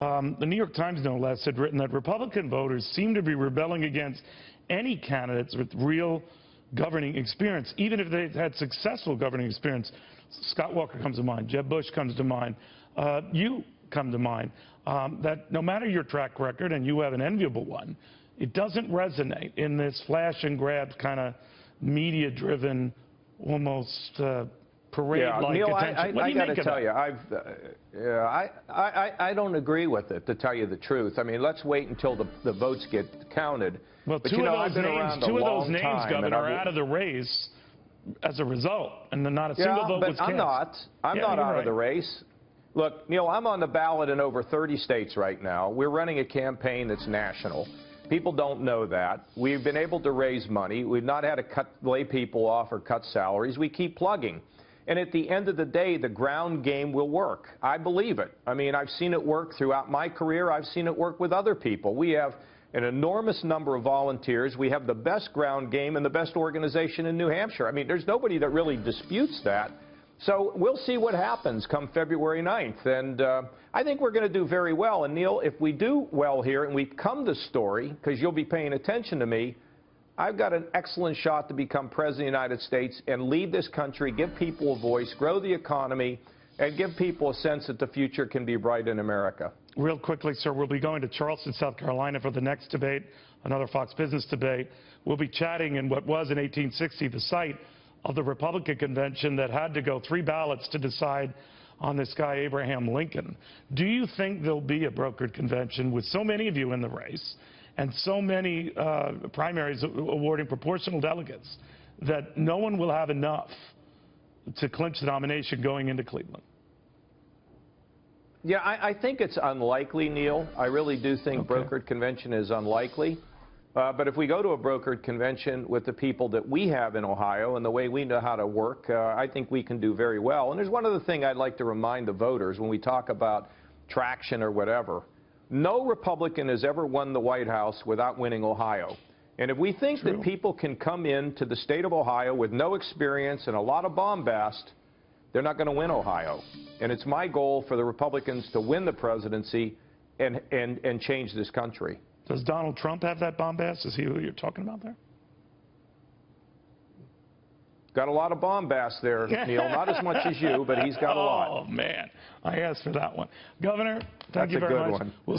The New York Times, no less, had written that Republican voters seem to be rebelling against any candidates with real governing experience, even if they've had successful governing experience. Scott Walker comes to mind. Jeb Bush comes to mind. You come to mind. That no matter your track record, and you have an enviable one, it doesn't resonate in this flash and grab kind of media-driven, almost parade-like Neil, attention. I got to tell you, I don't agree with it, to tell you the truth. I mean, let's wait until the votes get counted. Well, two of those names, Governor, are out of the race as a result, and then not a single vote was cast. I'm not out of the race. Look, Neil, I'm on the ballot in over 30 states right now. We're running a campaign that's national. People don't know that. We've been able to raise money. We've not had to lay people off or cut salaries. We keep plugging. And at the end of the day, the ground game will work. I believe it. I mean, I've seen it work throughout my career. I've seen it work with other people. We have an enormous number of volunteers. We have the best ground game and the best organization in New Hampshire. I mean, there's nobody that really disputes that. So we'll see what happens come February 9th. And I think we're going to do very well. And, Neil, if we do well here and we come to story, because you'll be paying attention to me, I've got an excellent shot to become President of the United States and lead this country, give people a voice, grow the economy, and give people a sense that the future can be bright in America. Real quickly, sir, we'll be going to Charleston, South Carolina for the next debate, another Fox Business debate. We'll be chatting in what was in 1860 the site of the Republican convention that had to go 3 ballots to decide on this guy, Abraham Lincoln. Do you think there'll be a brokered convention with so many of you in the race and so many primaries awarding proportional delegates that no one will have enough to clinch the nomination going into Cleveland? Yeah, I think it's unlikely, Neil. I really do think brokered convention is unlikely. But if we go to a brokered convention with the people that we have in Ohio and the way we know how to work, I think we can do very well. And there's one other thing I'd like to remind the voters when we talk about traction or whatever. No Republican has ever won the White House without winning Ohio. And if we think that people can come into the state of Ohio with no experience and a lot of bombast, they're not going to win Ohio. And it's my goal for the Republicans to win the presidency and change this country. Does Donald Trump have that bombast? Is he who you're talking about there? Got a lot of bombast there, Neil. Not as much as you, but he's got a lot. Oh, man. I asked for that one. Governor, thank you very much. That's a good one.